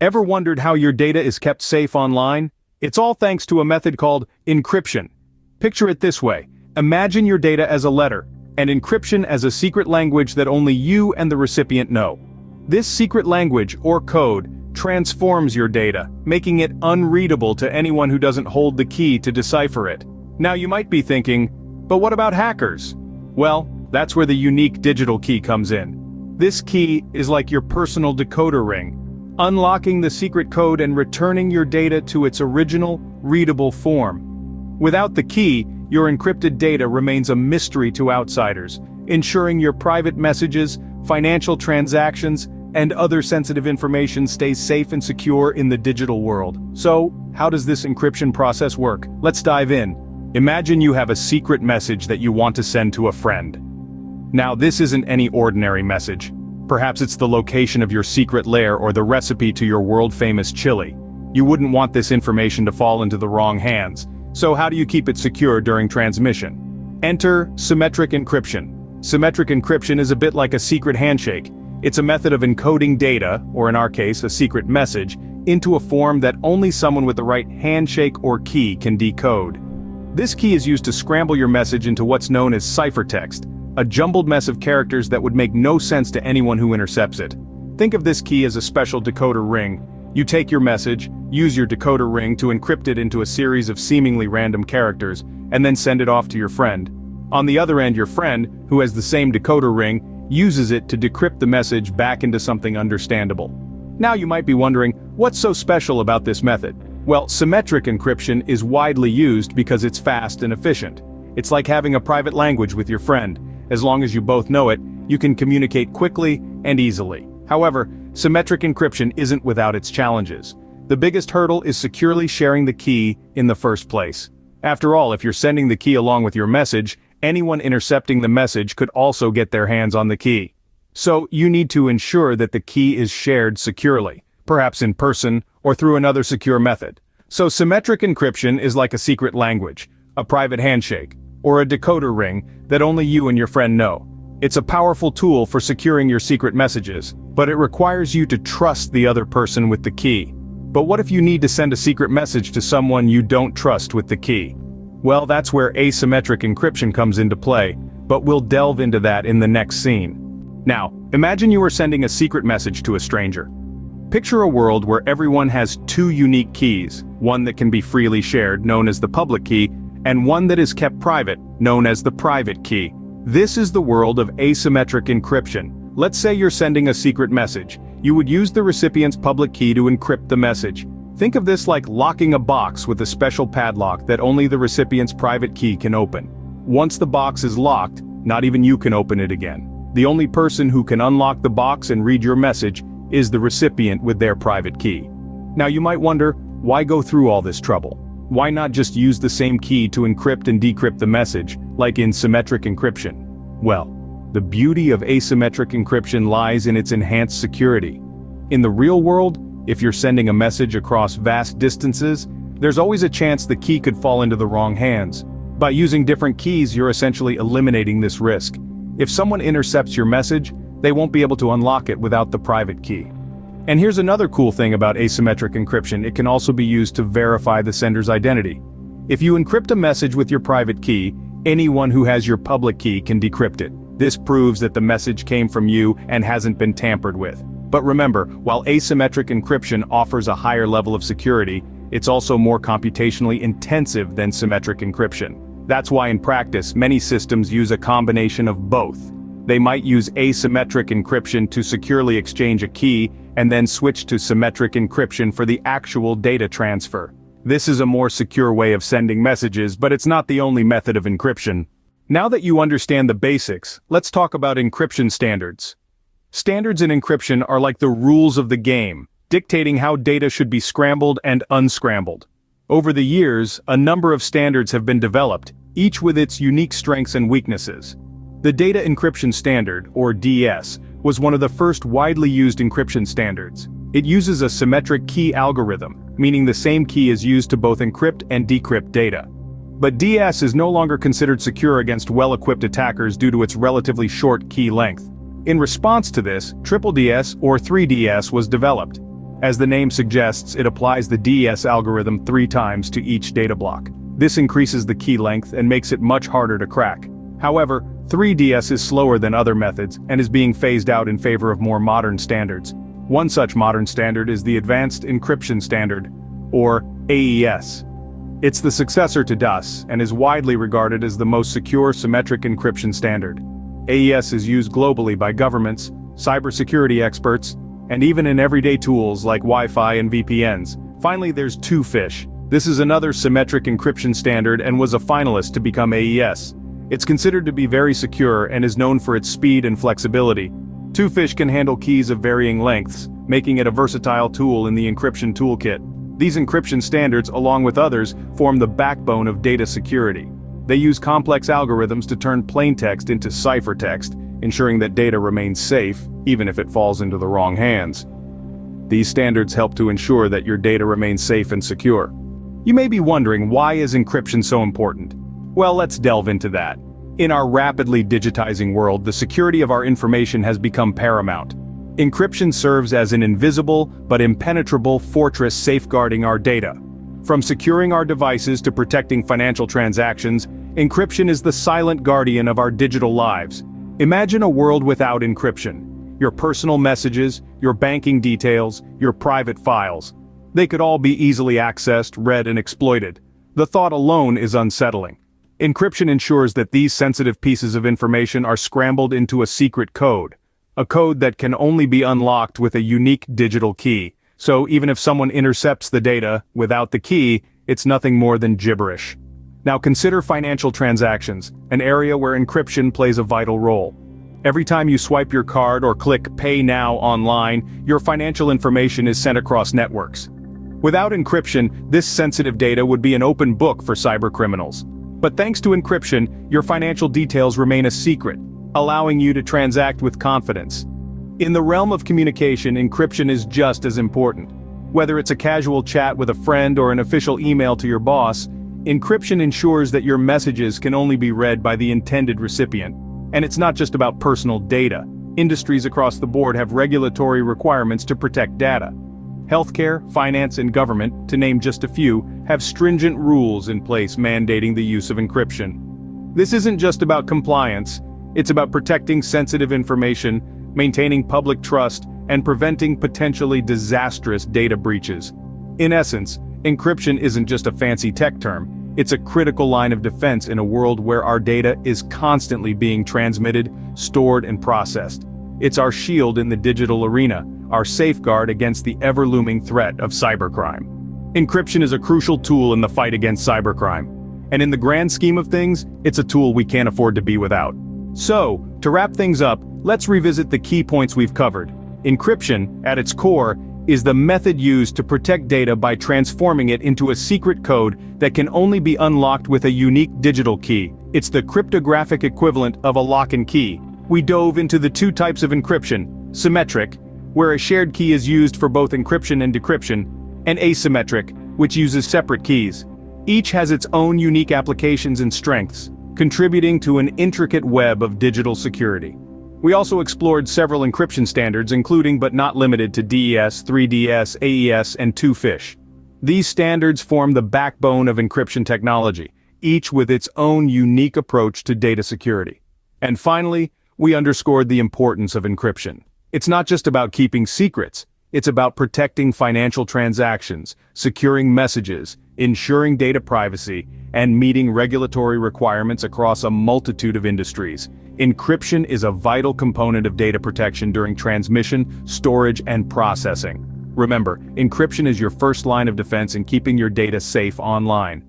Ever wondered how your data is kept safe online? It's all thanks to a method called encryption. Picture it this way. Imagine your data as a letter, and encryption as a secret language that only you and the recipient know. This secret language, or code, transforms your data, making it unreadable to anyone who doesn't hold the key to decipher it. Now you might be thinking, but what about hackers? Well, that's where the unique digital key comes in. This key is like your personal decoder ring, unlocking the secret code and returning your data to its original, readable form. Without the key, your encrypted data remains a mystery to outsiders, ensuring your private messages, financial transactions, and other sensitive information stays safe and secure in the digital world. So, how does this encryption process work? Let's dive in. Imagine you have a secret message that you want to send to a friend. Now, this isn't any ordinary message. Perhaps it's the location of your secret lair or the recipe to your world-famous chili. You wouldn't want this information to fall into the wrong hands. So how do you keep it secure during transmission? Enter symmetric encryption. Symmetric encryption is a bit like a secret handshake. It's a method of encoding data, or in our case, a secret message, into a form that only someone with the right handshake or key can decode. This key is used to scramble your message into what's known as ciphertext, a jumbled mess of characters that would make no sense to anyone who intercepts it. Think of this key as a special decoder ring. You take your message, use your decoder ring to encrypt it into a series of seemingly random characters, and then send it off to your friend. On the other end, your friend, who has the same decoder ring, uses it to decrypt the message back into something understandable. Now you might be wondering, what's so special about this method? Well, symmetric encryption is widely used because it's fast and efficient. It's like having a private language with your friend. As long as you both know it, you can communicate quickly and easily. However, symmetric encryption isn't without its challenges. The biggest hurdle is securely sharing the key in the first place. After all, if you're sending the key along with your message, anyone intercepting the message could also get their hands on the key. So you need to ensure that the key is shared securely, perhaps in person or through another secure method. So symmetric encryption is like a secret language, a private handshake, or a decoder ring that only you and your friend know. It's a powerful tool for securing your secret messages, but it requires you to trust the other person with the key. But what if you need to send a secret message to someone you don't trust with the key? Well, that's where asymmetric encryption comes into play, but we'll delve into that in the next scene. Now, imagine you are sending a secret message to a stranger. Picture a world where everyone has two unique keys, one that can be freely shared, known as the public key, and one that is kept private, known as the private key. This is the world of asymmetric encryption. Let's say you're sending a secret message. You would use the recipient's public key to encrypt the message. Think of this like locking a box with a special padlock that only the recipient's private key can open. Once the box is locked, not even you can open it again. The only person who can unlock the box and read your message is the recipient with their private key. Now you might wonder, why go through all this trouble? Why not just use the same key to encrypt and decrypt the message, like in symmetric encryption? Well, the beauty of asymmetric encryption lies in its enhanced security. In the real world, if you're sending a message across vast distances, there's always a chance the key could fall into the wrong hands. By using different keys, you're essentially eliminating this risk. If someone intercepts your message, they won't be able to unlock it without the private key. And here's another cool thing about asymmetric encryption: it can also be used to verify the sender's identity. If you encrypt a message with your private key, anyone who has your public key can decrypt it. This proves that the message came from you and hasn't been tampered with. But remember, while asymmetric encryption offers a higher level of security, it's also more computationally intensive than symmetric encryption. That's why in practice, many systems use a combination of both. They might use asymmetric encryption to securely exchange a key, and then switch to symmetric encryption for the actual data transfer. This is a more secure way of sending messages, but it's not the only method of encryption. Now that you understand the basics, let's talk about encryption standards. Standards in encryption are like the rules of the game, dictating how data should be scrambled and unscrambled. Over the years, a number of standards have been developed, each with its unique strengths and weaknesses. The Data Encryption Standard, or DS, was one of the first widely used encryption standards. It uses a symmetric key algorithm, meaning the same key is used to both encrypt and decrypt data. But DS is no longer considered secure against well-equipped attackers due to its relatively short key length. In response to this, Triple DS or 3DS was developed. As the name suggests, it applies the DES algorithm 3 times to each data block. This increases the key length and makes it much harder to crack. However, 3DS is slower than other methods and is being phased out in favor of more modern standards. One such modern standard is the Advanced Encryption Standard, or AES. It's the successor to DUS and is widely regarded as the most secure symmetric encryption standard. AES is used globally by governments, cybersecurity experts, and even in everyday tools like Wi-Fi and VPNs. Finally, there's 2FISH. This is another symmetric encryption standard and was a finalist to become AES. It's considered to be very secure and is known for its speed and flexibility. 2FISH can handle keys of varying lengths, making it a versatile tool in the encryption toolkit. These encryption standards, along with others, form the backbone of data security. They use complex algorithms to turn plain text into ciphertext, ensuring that data remains safe, even if it falls into the wrong hands. These standards help to ensure that your data remains safe and secure. You may be wondering, why is encryption so important? Well, let's delve into that. In our rapidly digitizing world, the security of our information has become paramount. Encryption serves as an invisible but impenetrable fortress safeguarding our data. From securing our devices to protecting financial transactions, encryption is the silent guardian of our digital lives. Imagine a world without encryption. Your personal messages, your banking details, your private files. They could all be easily accessed, read, and exploited. The thought alone is unsettling. Encryption ensures that these sensitive pieces of information are scrambled into a secret code. A code that can only be unlocked with a unique digital key. So even if someone intercepts the data without the key, it's nothing more than gibberish. Now consider financial transactions, an area where encryption plays a vital role. Every time you swipe your card or click Pay Now online, your financial information is sent across networks. Without encryption, this sensitive data would be an open book for cybercriminals. But thanks to encryption, your financial details remain a secret, allowing you to transact with confidence. In the realm of communication, encryption is just as important. Whether it's a casual chat with a friend or an official email to your boss, encryption ensures that your messages can only be read by the intended recipient. And it's not just about personal data. Industries across the board have regulatory requirements to protect data. Healthcare, finance, and government, to name just a few, have stringent rules in place mandating the use of encryption. This isn't just about compliance, it's about protecting sensitive information, maintaining public trust, and preventing potentially disastrous data breaches. In essence, encryption isn't just a fancy tech term, it's a critical line of defense in a world where our data is constantly being transmitted, stored, and processed. It's our shield in the digital arena, our safeguard against the ever-looming threat of cybercrime. Encryption is a crucial tool in the fight against cybercrime. And in the grand scheme of things, it's a tool we can't afford to be without. So, to wrap things up, let's revisit the key points we've covered. Encryption, at its core, is the method used to protect data by transforming it into a secret code that can only be unlocked with a unique digital key. It's the cryptographic equivalent of a lock and key. We dove into the 2 types of encryption: symmetric, where a shared key is used for both encryption and decryption, and asymmetric, which uses separate keys. Each has its own unique applications and strengths, contributing to an intricate web of digital security. We also explored several encryption standards, including but not limited to DES, 3DS, AES, and 2FISH. These standards form the backbone of encryption technology, each with its own unique approach to data security. And finally, we underscored the importance of encryption. It's not just about keeping secrets, it's about protecting financial transactions, securing messages, ensuring data privacy, and meeting regulatory requirements across a multitude of industries. Encryption is a vital component of data protection during transmission, storage, and processing. Remember, encryption is your first line of defense in keeping your data safe online.